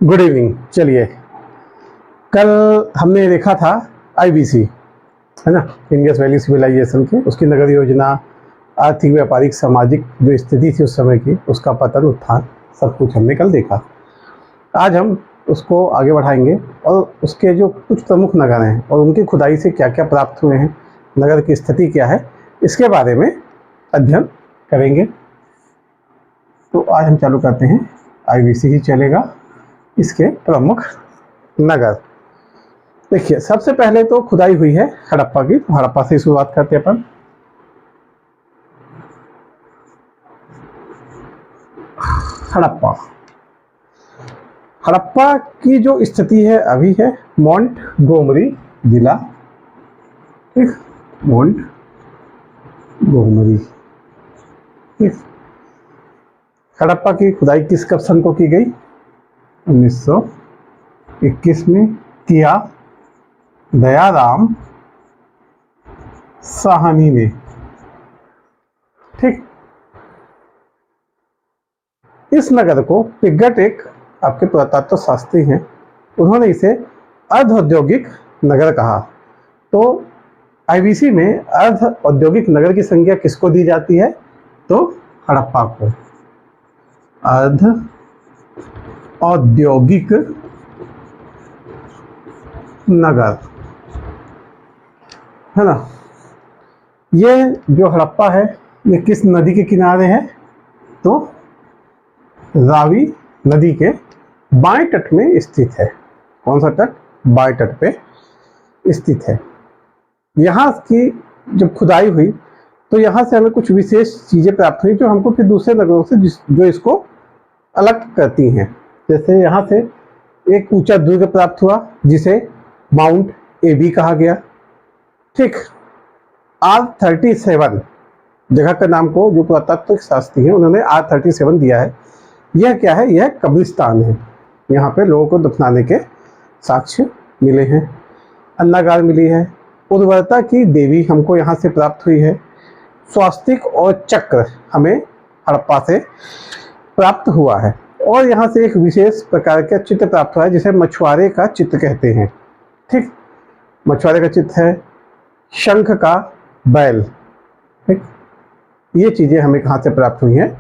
Good evening. चलिए, कल हमने देखा था आईबीसी, है ना, इंडियस वैली सिविलाइजेशन की, उसकी नगर योजना, आर्थिक, व्यापारिक, सामाजिक जो स्थिति थी उस समय की, उसका पतन, उत्थान, सब कुछ हमने कल देखा। आज हम उसको आगे बढ़ाएंगे और उसके जो कुछ प्रमुख नगर हैं और उनकी खुदाई से क्या क्या प्राप्त हुए हैं, नगर की स्थिति क्या है, इसके बारे में अध्ययन करेंगे। तो आज हम चालू करते हैं, आईबीसी ही चलेगा, इसके प्रमुख नगर। देखिए, सबसे पहले तो खुदाई हुई है हड़प्पा की, तो हड़प्पा से शुरुआत करते हैं अपन। हड़प्पा हड़प्पा की जो स्थिति है अभी है मोंटगोमरी जिला, ठीक, मोंटगोमरी, ठीक। हड़प्पा की खुदाई किस कब सन को की गई? 1921 में किया दयाराम साहनी ने, ठीक। इस नगर को पिगट, एक आपके पुरातत्व शास्त्री हैं, उन्होंने इसे अर्ध औद्योगिक नगर कहा। तो आईबीसी में अर्ध औद्योगिक नगर की संज्ञा किसको दी जाती है? तो हड़प्पा को अर्ध औद्योगिक नगर, है ना। ये जो हड़प्पा है ये किस नदी के किनारे है? तो रावी नदी के बाएं तट में स्थित है। कौन सा तट? बाएं तट पे स्थित है। यहाँ की जब खुदाई हुई तो यहाँ से हमें कुछ विशेष चीजें प्राप्त हुई जो हमको फिर दूसरे नगरों से जो इसको अलग करती हैं। जैसे यहाँ से एक ऊंचा दुर्ग प्राप्त हुआ जिसे माउंट एबी कहा गया, ठीक। R37 जगह का नाम को जो पुरातत्व शास्त्री है उन्होंने R37 दिया है। यह क्या है? यह कब्रिस्तान है। यहाँ पे लोगों को दफनाने के साक्ष्य मिले हैं। अन्नागार मिली है। उर्वरता की देवी हमको यहाँ से प्राप्त हुई है। स्वास्तिक और चक्र हमें हड़प्पा से प्राप्त हुआ है। और यहाँ से एक विशेष प्रकार का चित्र प्राप्त हुआ है जिसे मछुआरे का चित्र कहते हैं, ठीक। मछुआरे का चित्र है, शंख का बैल, ठीक। ये चीजें हमें कहाँ से प्राप्त हुई हैं?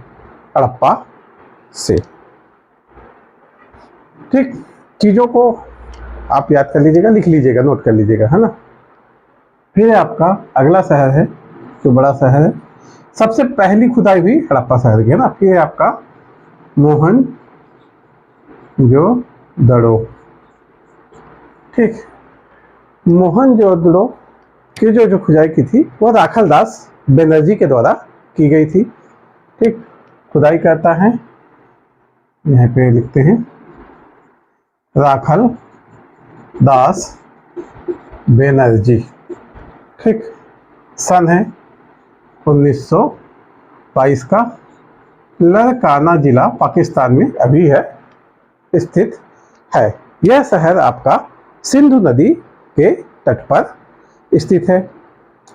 हड़प्पा से, ठीक। चीजों को आप याद कर लीजिएगा, लिख लीजिएगा, नोट कर लीजिएगा, है ना। फिर आपका अगला शहर है जो बड़ा शहर है, सबसे पहली खुदाई हुई हड़प्पा शहर की, है ना। फिर आपका मोहनजोदड़ो, ठीक। मोहनजोदड़ो की जो खुदाई की थी वह राखल दास बनर्जी के द्वारा की गई थी, ठीक। खुदाई करता है, यहाँ पे लिखते हैं राखल दास बनर्जी, ठीक। सन है 1922 का। लड़काना जिला पाकिस्तान में अभी है स्थित है। यह शहर आपका सिंधु नदी के तट पर स्थित है,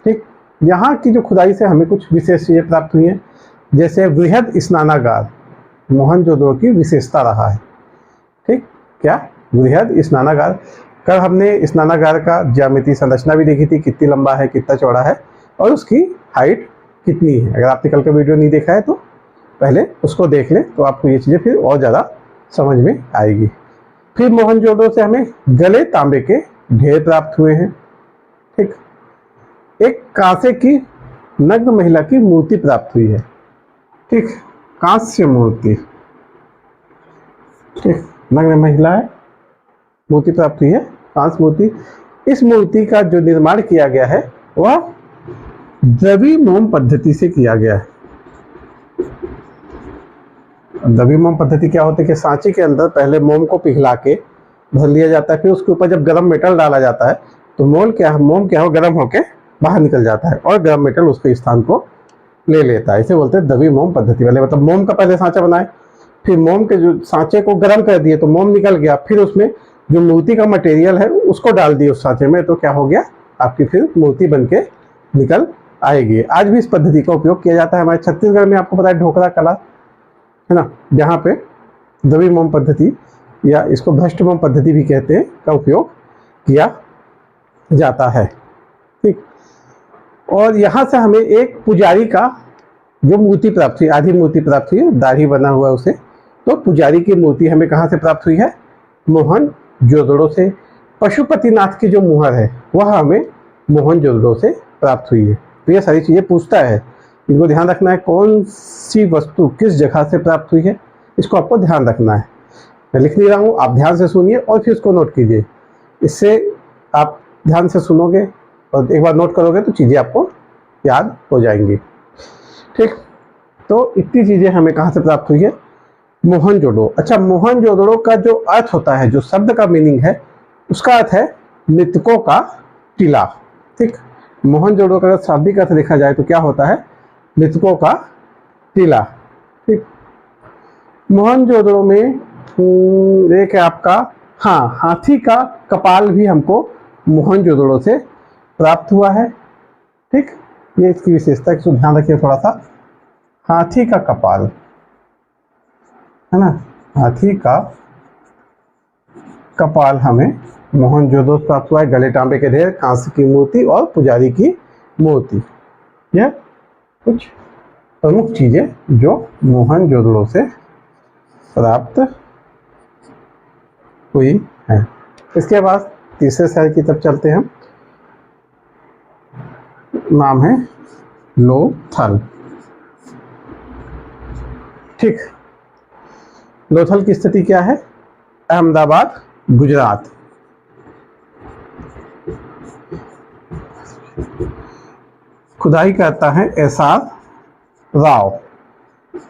ठीक। यहाँ की जो खुदाई से हमें कुछ विशेष चीजें प्राप्त हुई हैं, जैसे वृहद स्नानागार मोहनजोदड़ो की विशेषता रहा है, ठीक। क्या? वृहद स्नानागार। कल हमने स्नानागार का ज्यामितीय संरचना भी देखी थी, कितनी लंबा है, कितना चौड़ा है और उसकी हाइट कितनी है। अगर आपने कल का वीडियो नहीं देखा है तो पहले उसको देख लें, तो आपको ये चीज़ें फिर और ज़्यादा समझ में आएगी। फिर मोहनजोदड़ो से हमें गले तांबे के ढेर प्राप्त हुए हैं, ठीक। एक कांसे की नग्न महिला की मूर्ति प्राप्त हुई है, ठीक। कांस्य मूर्ति, ठीक। नग्न महिला है, मूर्ति प्राप्त हुई है, कांस्य मूर्ति। इस मूर्ति का जो निर्माण किया गया है वह द्रवी मोम पद्धति से किया गया है। द्रवी मोम पद्धति क्या होती है कि सांचे के अंदर पहले मोम को पिघला के भर लिया जाता है, फिर उसके ऊपर जब गर्म मेटल डाला जाता है तो मोम क्या हो गर्म होके बाहर निकल जाता है और गर्म मेटल उसके स्थान को ले लेता है। इसे बोलते हैं द्रवी मोम पद्धति वाले। मतलब मोम का पहले सांचा बनाए, फिर मोम के जो सांचे को गर्म कर दिए तो मोम निकल गया, फिर उसमें जो मूर्ति का मटेरियल है उसको डाल दिए उस सांचे में, तो क्या हो गया? आपकी फिर मूर्ति बन के निकल आएगी। आज भी इस पद्धति का उपयोग किया जाता है हमारे छत्तीसगढ़ में। आपको पता है ढोकरा कला, है ना, जहाँ पे द्रव्यमान पद्धति या इसको भ्रष्टमान पद्धति भी कहते हैं का उपयोग किया जाता है। ठीक, और यहाँ से हमें एक पुजारी का जो मूर्ति प्राप्त हुई, आधी मूर्ति प्राप्त हुई, दाढ़ी बना हुआ उसे, तो पुजारी की मूर्ति हमें कहाँ से प्राप्त हुई है? मोहनजोदड़ो से। पशुपतिनाथ की जो मुहर है वह हमें मोहनजोदड़ो से प्राप्त हुई है। तो ये सारी चीज़ें पूछता है, इनको ध्यान रखना है, कौन सी वस्तु किस जगह से प्राप्त हुई है, इसको आपको ध्यान रखना है। मैं लिख नहीं रहा हूँ, आप ध्यान से सुनिए और फिर इसको नोट कीजिए। इससे आप ध्यान से सुनोगे और एक बार नोट करोगे तो चीज़ें आपको याद हो जाएंगी। ठीक, तो इतनी चीज़ें हमें कहाँ से प्राप्त हुई है? मोहनजोदड़ो। अच्छा, मोहनजोदड़ो का जो अर्थ होता है, जो शब्द का मीनिंग है, उसका अर्थ है मृतकों का टीला। ठीक, मोहनजोदड़ो का शाब्दिक अर्थ देखा जाए तो क्या होता है? मृतकों का टीला। ठीक, मोहनजोदड़ो में एक है आपका, हाँ, हाथी का कपाल भी हमको मोहनजोदड़ो से प्राप्त हुआ है। ठीक, ये इसकी विशेषता, इसको ध्यान रखिए थोड़ा सा। हाथी का कपाल है ना, हाथी का कपाल हमें मोहनजोदड़ो से प्राप्त हुआ है। गले तांबे के ढेर, कांस्य की मूर्ति और पुजारी की मूर्ति, यह कुछ प्रमुख चीजें जो मोहनजोदड़ो से प्राप्त हुई है। इसके बाद तीसरे शहर की तरफ चलते हैं, नाम है लोथल। ठीक, लोथल की स्थिति क्या है? अहमदाबाद, गुजरात। खुदाई करता है एसआर राव।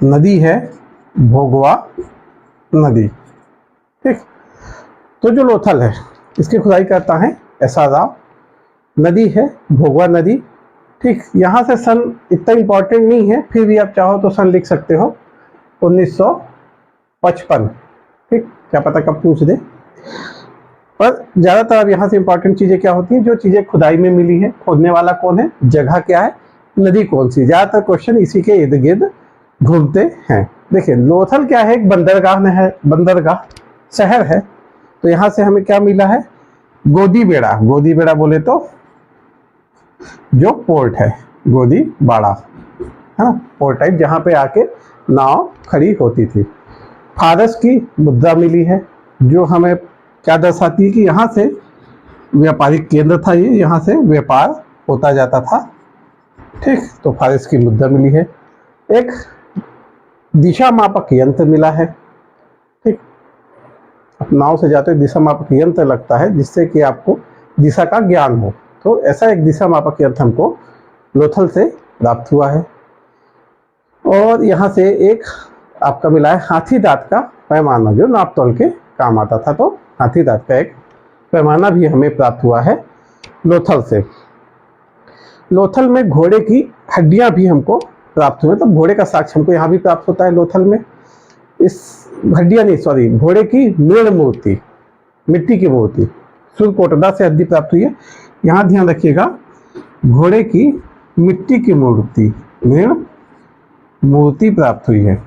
नदी है भोगवा नदी। ठीक, तो जो लोथल है इसकी खुदाई करता है एसआर राव। नदी है भोगवा नदी। ठीक, यहाँ से सन इतना इम्पोर्टेंट नहीं है, फिर भी आप चाहो तो सन लिख सकते हो, 1955। ठीक, क्या पता कब पूछ दे। पर ज़्यादातर अब यहाँ से इम्पोर्टेंट चीज़ें क्या होती हैं? जो चीज़ें खुदाई में मिली है, खोदने वाला कौन है, जगह क्या है, नदी कौन सी। ज़्यादातर क्वेश्चन इसी के इर्द गिर्द घूमते हैं। देखिए, लोथल क्या है? एक बंदरगाह है, बंदरगाह शहर है। तो यहाँ से हमें क्या मिला है? गोदीबेड़ा। गोदीबेड़ा बोले तो जो पोर्ट है, गोदीबाड़ा है ना, पोर्ट टाइप, जहाँ पे आके नाव खड़ी होती थी। फारस की मुद्रा मिली है, जो हमें क्या दर्शाती है कि यहाँ से व्यापारिक केंद्र था, ये यहाँ से व्यापार होता जाता था। ठीक, तो फारस की मुद्रा मिली है। एक दिशा मापक यंत्र मिला है। ठीक, नाव से जाते हुए दिशा मापक यंत्र लगता है, जिससे कि आपको दिशा का ज्ञान हो। तो ऐसा एक दिशा मापक यंत्र हमको लोथल से प्राप्त हुआ है। और यहाँ से एक आपका मिला है हाथी दांत का पैमाना, जो नाप तोल के काम आता था। तो हाथी दांत का एक पैमाना भी हमें प्राप्त हुआ है लोथल से। लोथल में घोड़े की हड्डियां भी हमको प्राप्त हुई, तो घोड़े का साक्ष्य हमको यहाँ भी प्राप्त होता है लोथल में। इस हड्डियां नहीं, सॉरी, घोड़े की मृण मूर्ति, मिट्टी की मूर्ति, सुरकोटदा से हड्डी प्राप्त हुई है। यहाँ ध्यान रखिएगा, घोड़े की मिट्टी की मूर्ति, मृण मूर्ति प्राप्त हुई है,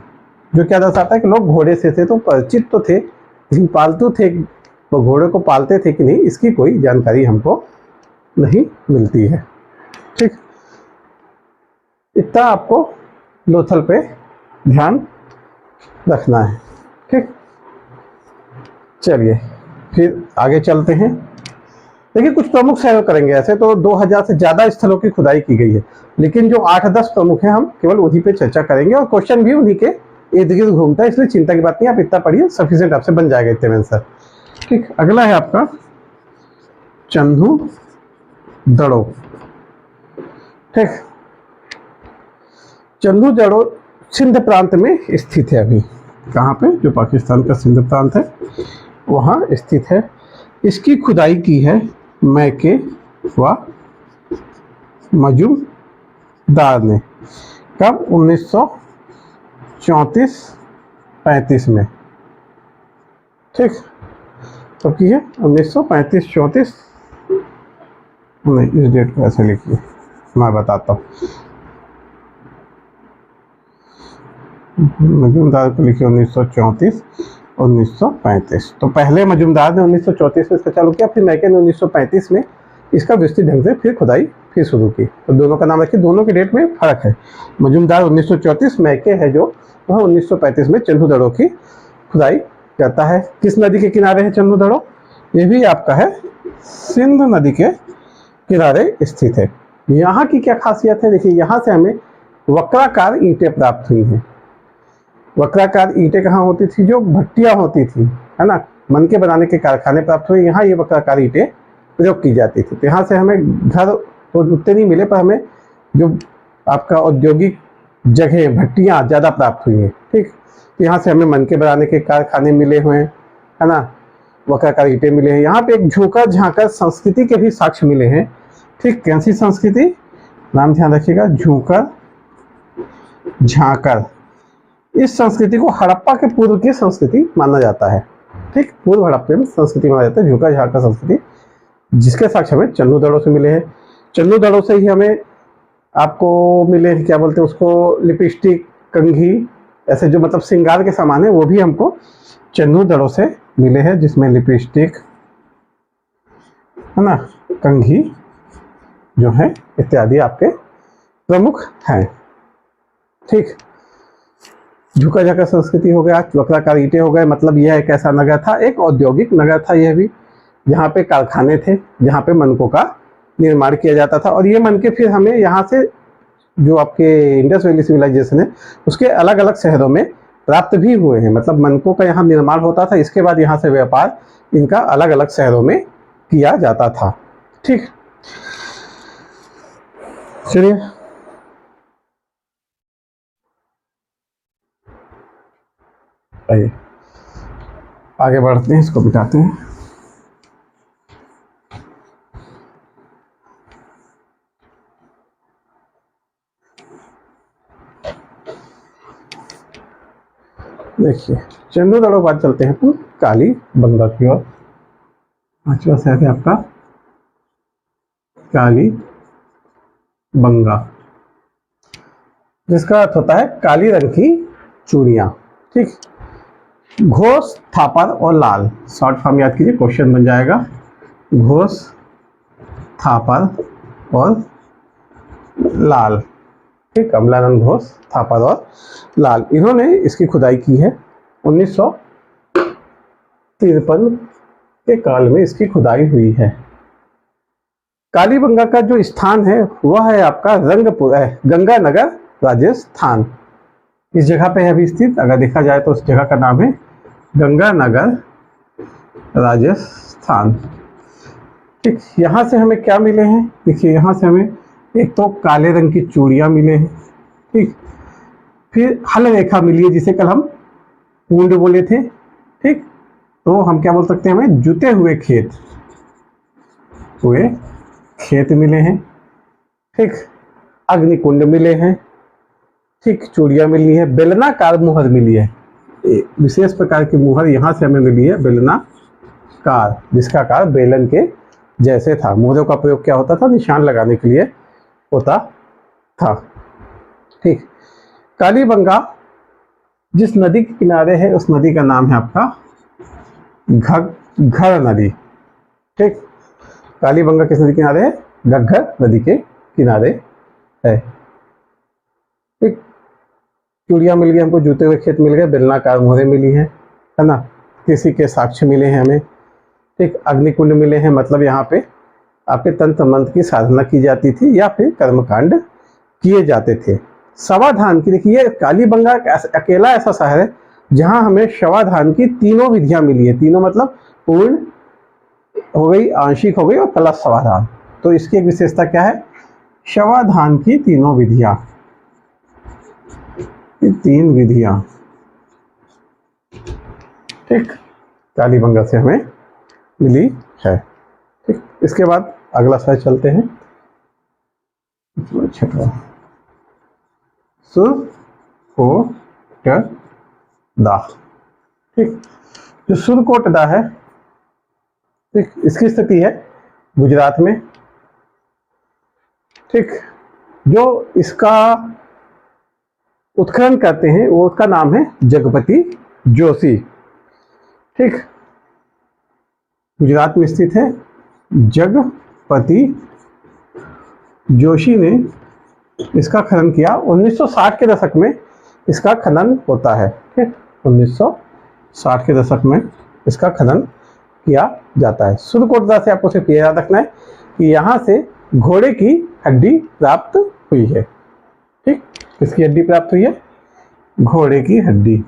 जो क्या दर्शाता है कि लोग घोड़े से थे तो परिचित तो थे, लेकिन पालतू थे तो घोड़े को पालते थे कि नहीं, इसकी कोई जानकारी हमको नहीं मिलती है। ठीक, इतना आपको लोथल पे ध्यान रखना है। ठीक, चलिए फिर आगे चलते हैं। देखिए, कुछ प्रमुख शहर करेंगे। ऐसे तो 2000 से ज़्यादा स्थलों की खुदाई की गई है, लेकिन जो 8-10 प्रमुख हैं हम केवल उन्हीं पे चर्चा करेंगे, और क्वेश्चन भी उन्हीं के इर्द गिर्द घूमता है, इसलिए चिंता की बात नहीं, आप इतना पढ़िए, सफिशिएंट आपसे बन जाएगा इतने में आंसर। ठीक, अगला है आपका चंदू-दड़ो। ठीक, चंदू-दड़ो सिंध प्रांत में स्थित है। अभी कहाँ पे? जो पाकिस्तान का सिंध प्रांत है वहाँ स्थित है। इसकी खुदाई की है मैके व मजूमदार ने। कब? 1934-35 में। ठीक, तो की है 1935-34 नहीं, इस डेट को ऐसे लिखिए, मैं बताता हूँ। मजूमदार को लिखिए 1934 1935। तो पहले मजूमदार ने 1934 में इसका चालू किया, फिर मैके ने 1935 में इसका विस्तृत ढंग से फिर खुदाई फिर शुरू की। तो दोनों का नाम रखिए, दोनों के डेट में फर्क है। मजूमदार 1934, मैके है जो वह 1935 में चन्हू दड़ों की खुदाई करता है। किस नदी के किनारे है चन्हू दड़ो? ये भी आपका है सिंधु नदी के किनारे स्थित है। यहाँ की क्या खासियत है? देखिए, यहाँ से हमें वक्राकार ईंटें प्राप्त हुई हैं। वक्राकार ईंटें कहाँ होती थी? जो भट्टियाँ होती थी, है ना, मन के बनाने के कारखाने प्राप्त हुए, यहाँ ये वक्राकार ईंटें प्रयोग की जाती थी। तो यहाँ से हमें घर तो उतने नहीं मिले, पर हमें जो आपका औद्योगिक जगह भट्टियाँ ज़्यादा प्राप्त हुई हैं। ठीक, तो यहाँ से हमें मन के बनाने के कारखाने मिले हुए हैं, है ना, वक्राकार ईंटें मिले हैं। यहाँ पे एक झोंकर झांकर संस्कृति के भी साक्ष्य मिले हैं। ठीक, कैसी संस्कृति? नाम ध्यान रखिएगा, झोंकर झांकर। इस संस्कृति को हड़प्पा के पूर्व की संस्कृति माना जाता है। ठीक, पूर्व हड़प्पा में संस्कृति माना जाता है झोंकर झांकर संस्कृति, जिसके साक्ष्य हमें चन्नू दड़ों से मिले हैं। चन्नू दड़ों से ही हमें आपको मिले, क्या बोलते हैं उसको, लिपस्टिक, कंघी, ऐसे जो मतलब श्रृंगार के सामान है वो भी हमको चन्नू दड़ों से मिले हैं, जिसमें लिपस्टिक, है ना, कंघी जो है इत्यादि आपके प्रमुख हैं। ठीक, झुका झाका संस्कृति हो गया, वक्राकार ईंटें हो गए। मतलब यह एक ऐसा नगर था, एक औद्योगिक नगर था यह भी, जहाँ पे कारखाने थे, जहाँ पे मनकों का निर्माण किया जाता था। और ये मनके फिर हमें यहाँ से जो आपके इंडस वैली सिविलाइजेशन है उसके अलग अलग शहरों में प्राप्त भी हुए हैं। मतलब मनकों का यहाँ निर्माण होता था, इसके बाद यहाँ से व्यापार इनका अलग अलग शहरों में किया जाता था। ठीक, चलिए आइए आगे बढ़ते हैं, इसको मिटाते हैं। देखिए, चन्नू दड़ों बाद चलते हैं तो काली बंगा की ओर। पांचवा शहर है आपका काली बंगा, जिसका अर्थ होता है काली रंग की चूड़ियाँ। ठीक, घोष, थापर और लाल, शॉर्ट फॉर्म याद कीजिए, क्वेश्चन बन जाएगा। घोष, थापर और लाल। ठीक, कमलानंद घोष, थापर और लाल, इन्होंने इसकी खुदाई की है। 1953 के काल में इसकी खुदाई हुई है। कालीबंगा का जो स्थान है वह है आपका रंगपुर, गंगानगर, राजस्थान। इस जगह पे है अभी स्थित। अगर देखा जाए तो उस जगह का नाम है गंगानगर, राजस्थान। ठीक, यहाँ से हमें क्या मिले हैं? देखिए, यहाँ से हमें एक तो काले रंग की चूड़ियाँ मिले हैं। ठीक, फिर हल रेखा मिली है, जिसे कल हम पूंड बोले थे। ठीक, तो हम क्या बोल सकते हैं? हमें जुते हुए खेत मिले हैं। ठीक, अग्निकुंड मिले हैं। ठीक, चूड़ियाँ मिली है, बेलनाकार मुहर मिली है, विशेष प्रकार की मुहर यहाँ से हमें मिली है, बेलनाकार, जिसका आकार बेलन के जैसे था। मुहरों का प्रयोग क्या होता था? निशान लगाने के लिए होता था। ठीक, कालीबंगा जिस नदी के किनारे है उस नदी का नाम है आपका घग्गर नदी। ठीक, कालीबंगा किस नदी के किनारे है? घग्गर नदी के किनारे है। ठीक, चूड़ियाँ मिल गई हमको, जूते हुए खेत मिल गए, बेलनाकार मोहरें मिली हैं, है ना, किसी के साक्ष्य मिले हैं हमें। ठीक, अग्निकुंड मिले हैं, मतलब यहाँ पे आपके तंत्र मंत्र की साधना की जाती थी या फिर कर्मकांड किए जाते थे। शवाधान की, देखिए, कालीबंगा अकेला ऐसा शहर है जहाँ हमें शवाधान की तीनों विधियाँ मिली है। तीनों मतलब पूर्ण हो गई, आंशिक हो गई और प्लस शवाधान। तो इसकी एक विशेषता क्या है? शवाधान की तीनों विधियाँ, तीन विधियाँ। ठीक, कालीबंगा से हमें मिली है। ठीक, इसके बाद अगला स्लाइड चलते हैं। छठवां, सुरकोटदा। ठीक, जो सुरकोटदा है, ठीक, इसकी स्थिति है गुजरात में। ठीक, जो इसका उत्खनन करते हैं वो उसका नाम है जगपति जोशी। ठीक, गुजरात में स्थित है। जगपति जोशी ने इसका खनन किया। 1960 के दशक में इसका खनन होता है। ठीक, 1960 के दशक में इसका खनन किया जाता है। सुरकोटदा से आपको सिर्फ याद रखना है कि यहाँ से घोड़े की हड्डी प्राप्त हुई है। ठीक, किसकी हड्डी प्राप्त हुई है? घोड़े की हड्डी।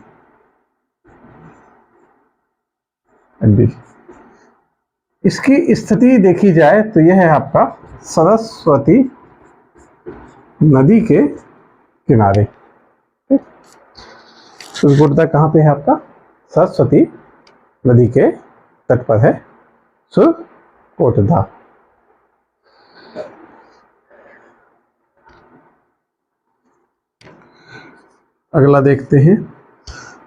इसकी स्थिति देखी जाए तो यह है आपका सरस्वती नदी के किनारे। सुरकोटदा कहाँ पे है आपका? सरस्वती नदी के तट पर है सुरकोटदा। अगला देखते हैं।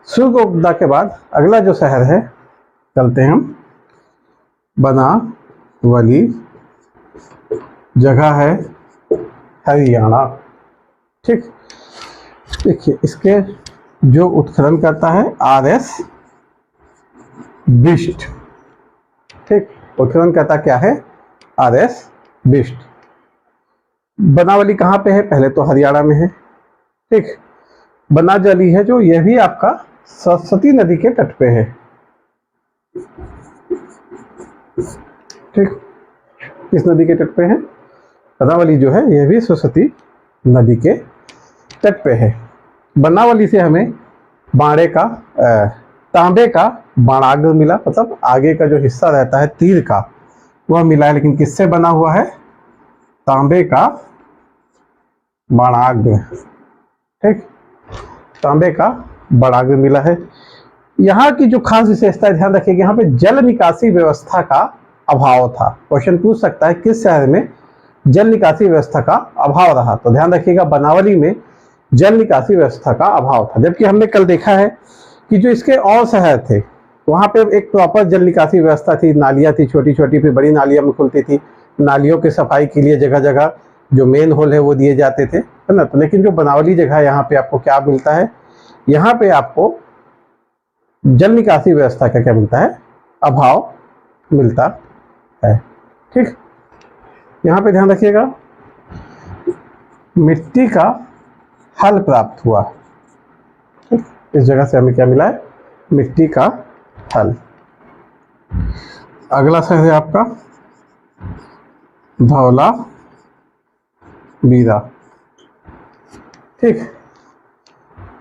सुरकोटदा के बाद अगला जो शहर है, चलते हैं हम। बनावली जगह है हरियाणा। ठीक, देखिए इसके जो उत्खनन करता है RS बिष्ट। ठीक, उत्खनन करता क्या है? RS बिष्ट। बनावली कहाँ पे है? पहले तो हरियाणा में है। ठीक, बनावली है जो, यह भी आपका सरस्वती नदी के तट पे है। ठीक, किस नदी के तट पे है? बनावली जो है यह भी सरस्वती नदी के तट पे है। बनावली से हमें तांबे का बाणाग्र मिला, मतलब आगे का जो हिस्सा रहता है तीर का वह मिला है, लेकिन किससे बना हुआ है? तांबे का बाणाग्र। ठीक, तांबे का बाणाग्र मिला है। यहाँ की जो खास विशेषता है, ध्यान रखिएगा, यहाँ पे जल निकासी व्यवस्था का अभाव था। क्वेश्चन पूछ सकता है किस शहर में जल निकासी व्यवस्था का अभाव रहा, तो ध्यान रखिएगा बनावली में जल निकासी व्यवस्था का अभाव था। जबकि हमने कल देखा है कि जो इसके और शहर थे वहाँ पे एक प्रॉपर जल निकासी व्यवस्था थी, नालियाँ थी, छोटी छोटी, फिर बड़ी नालियाँ में खुलती थी। नालियों की सफाई के लिए जगह जगह जो मेन होल है वो दिए जाते थे, है ना। तो लेकिन जो बनावली जगह है यहाँ पे आपको क्या मिलता है? यहाँ पे आपको जल निकासी व्यवस्था का क्या मिलता है? अभाव मिलता है। ठीक, यहाँ पे ध्यान रखिएगा, मिट्टी का हल प्राप्त हुआ। ठीक, इस जगह से हमें क्या मिला है? मिट्टी का हल। अगला शहर है आपका धौलावीरा। ठीक,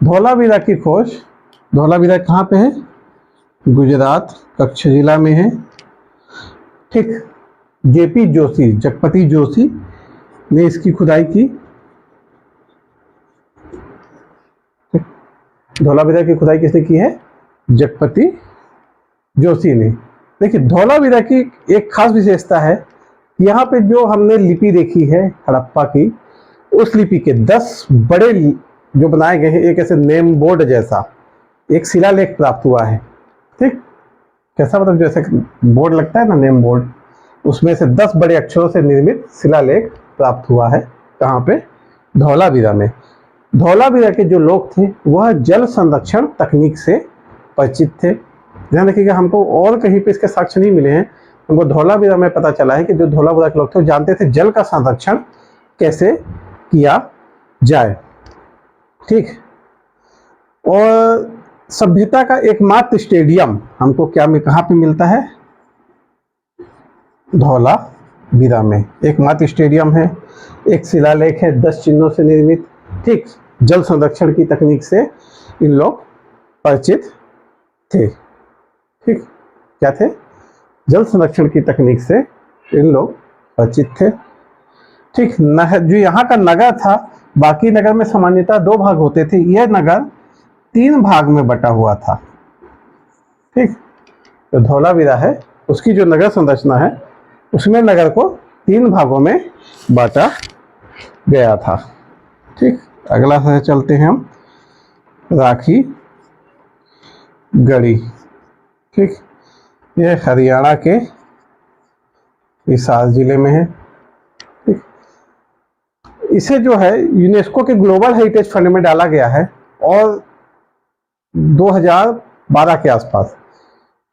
धौलावीरा की खोज, धौलावीरा कहाँ पे है? गुजरात कच्छ जिला में है। ठीक, JP जोशी, जगपति जोशी ने इसकी खुदाई की। धौलावीरा की खुदाई किसने की है? जगपति जोशी ने। देखिए धौलावीरा की एक खास विशेषता है, यहाँ पे जो हमने लिपि देखी है हड़प्पा की, उस लिपि के 10 बड़े जो बनाए गए हैं, एक ऐसे नेम बोर्ड जैसा एक शिलालेख प्राप्त हुआ है। ठीक, कैसा, मतलब जैसे बोर्ड लगता है ना, नेम बोर्ड, उसमें से 10 बड़े अक्षरों से निर्मित शिलालेख प्राप्त हुआ है। कहाँ पे? धौलावीरा में। धौलावीरा के जो लोग थे वह जल संरक्षण तकनीक से परिचित थे। ध्यान रखिएगा, हमको और कहीं पे इसके साक्ष्य नहीं मिले हैं, हमको धौलावीरा में पता चला है कि जो धौलावीरा के लोग थे वो जानते थे जल का संरक्षण कैसे किया जाए। ठीक, और सभ्यता का एकमात्र स्टेडियम हमको क्या में कहाँ पे मिलता है? धौलावीरा में एकमात्र स्टेडियम है, एक शिलालेख है 10 चिन्हों से निर्मित। ठीक, जल संरक्षण की तकनीक से इन लोग परिचित थे। ठीक, क्या थे? जल संरक्षण की तकनीक से इन लोग परिचित थे। ठीक, जो यहाँ का नगर था, बाकी नगर में सामान्यतः 2 भाग होते थे, यह नगर 3 भाग में बटा हुआ था। ठीक, तो धौलावीरा है, उसकी जो नगर संरचना है उसमें नगर को 3 भागों में बांटा गया था। ठीक, अगला शहर चलते हैं हम, राखी गढ़ी। ठीक, यह हरियाणा के हिसार जिले में है। ठीक, इसे जो है यूनेस्को के ग्लोबल हेरिटेज फंड में डाला गया है और 2012 के आसपास।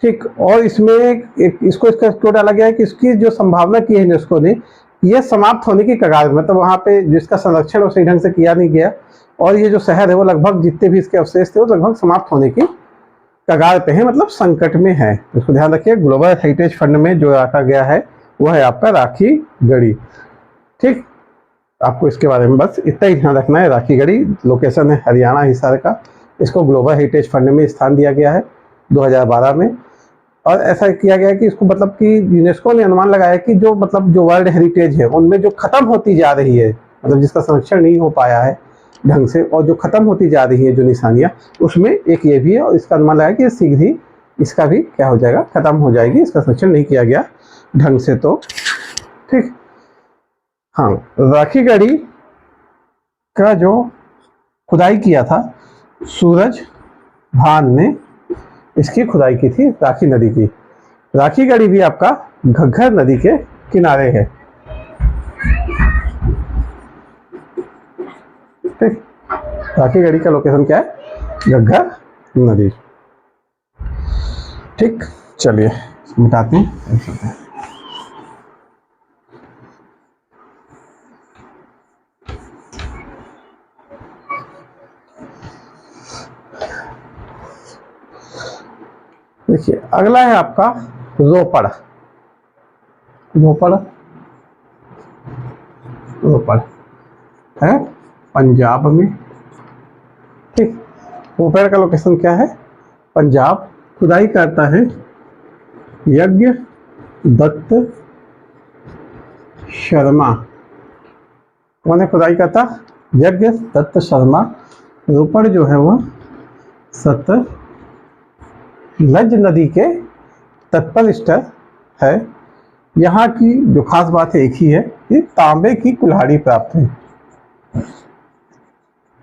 ठीक। और इसमें इसको इसका क्यों डाला गया है कि इसकी जो संभावना की है यूनेस्को ने, यह समाप्त होने की कगार, मतलब वहाँ पे जिसका संरक्षण वो सही ढंग से किया नहीं गया, और ये जो शहर है वो लगभग जितने भी इसके अवशेष थे वो लगभग समाप्त होने की कगार पे है, मतलब संकट में है। इसको ध्यान रखिए। ग्लोबल हेरिटेज फंड में जो रखा गया है वो है आपका राखी गढ़ी। ठीक, आपको इसके बारे में बस इतना ही ध्यान रखना है। राखी गढ़ी लोकेशन है हरियाणा हिसार का। इसको ग्लोबल हेरिटेज फंड में स्थान दिया गया है 2012 में। और ऐसा किया गया है कि इसको मतलब कि यूनेस्को ने अनुमान लगाया कि जो मतलब जो वर्ल्ड हेरिटेज है उनमें जो खत्म होती जा रही है, मतलब जिसका संरक्षण नहीं हो पाया है ढंग से, और जो खत्म होती जा रही है जो निशानियां, उसमें एक ये भी है। और इसका अनुमान लगाया कि शीघ्र ही इसका भी क्या हो जाएगा, खत्म हो जाएगी, इसका संरक्षण नहीं किया गया ढंग से। तो ठीक, हाँ, राखी गढ़ी का जो खुदाई किया था सूरज भान ने, इसकी खुदाई की थी राखी नदी की। राखी गढ़ी भी आपका घग्गर नदी के किनारे है। ठीक, राखी गढ़ी का लोकेशन क्या है, घग्गर नदी। ठीक, चलिए मिटाते हैं। देखिए अगला है आपका रोपड़। रोपड़ है पंजाब में। ठीक, रोपड़ का लोकेशन क्या है, पंजाब। खुदाई करता है यज्ञ दत्त शर्मा। कौन है खुदाई करता, यज्ञ दत्त शर्मा। रोपड़ जो है वह सतलज नदी के तट पर स्थित है। यहाँ की जो खास बात है एक ही है कि तांबे की कुल्हाड़ी प्राप्त है।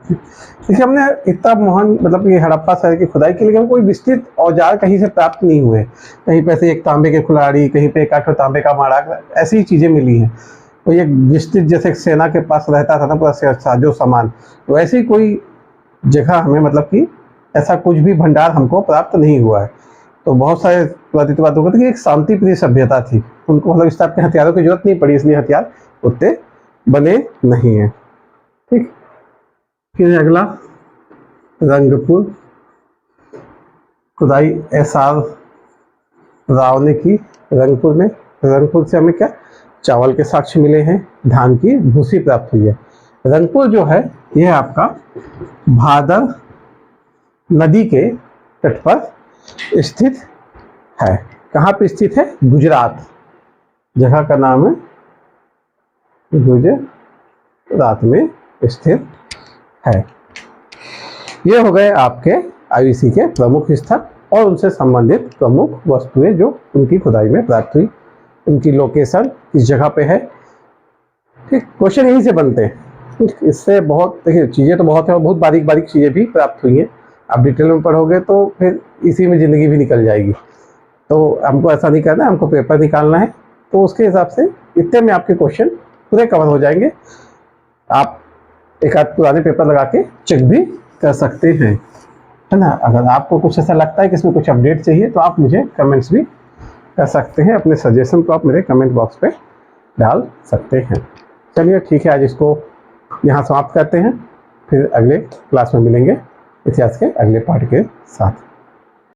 देखिए हमने इतना महान मतलब ये हड़प्पा शहर की खुदाई की, लेकिन कोई विस्तृत औजार कहीं से प्राप्त नहीं हुए। कहीं पे से एक तांबे की कुल्हाड़ी, कहीं पे एक आठो तांबे का माड़ा, ऐसी ही चीजें मिली हैं। तो ये विस्तृत जैसे सेना के पास रहता था ना पूरा साजो सामान, तो ऐसी कोई जगह हमें मतलब कि ऐसा कुछ भी भंडार हमको प्राप्त नहीं हुआ है। तो बहुत सारे पुरातत्वविदों को कि एक शांति प्रिय सभ्यता थी, उनको मतलब इस टाइप के हथियारों की जरूरत नहीं पड़ी, इसलिए हथियार उतने बने नहीं है। ठीक, फिर अगला रंगपुर। खुदाई SR राव ने की रंगपुर में। रंगपुर से हमें क्या चावल के साक्ष्य मिले हैं, धान की भूसी प्राप्त हुई है। रंगपुर जो है यह आपका भादर नदी के तट पर स्थित है। कहाँ पे स्थित है, गुजरात। जगह का नाम है गुजरात में स्थित है। ये हो गए आपके IBC के प्रमुख स्थल और उनसे संबंधित प्रमुख वस्तुएं जो उनकी खुदाई में प्राप्त हुई, उनकी लोकेशन किस जगह पे है। ठीक, क्वेश्चन यहीं से बनते हैं। इससे बहुत देखिए चीज़ें तो बहुत है और बहुत बारीक बारीक चीज़ें भी प्राप्त हुई हैं। आप डिटेल में पढ़ोगे तो फिर इसी में ज़िंदगी भी निकल जाएगी। तो हमको ऐसा नहीं करना है, हमको पेपर निकालना है। तो उसके हिसाब से इतने में आपके क्वेश्चन पूरे कवर हो जाएंगे। आप एक आध पुराने पेपर लगा के चेक भी कर सकते हैं, है ना। अगर आपको कुछ ऐसा लगता है कि इसमें कुछ अपडेट चाहिए तो आप मुझे कमेंट्स भी कर सकते हैं। अपने सजेशन को आप मेरे कमेंट बॉक्स पे डाल सकते हैं। चलिए ठीक है, आज इसको यहाँ समाप्त करते हैं। फिर अगले क्लास में मिलेंगे इतिहास के अगले पार्ट के साथ।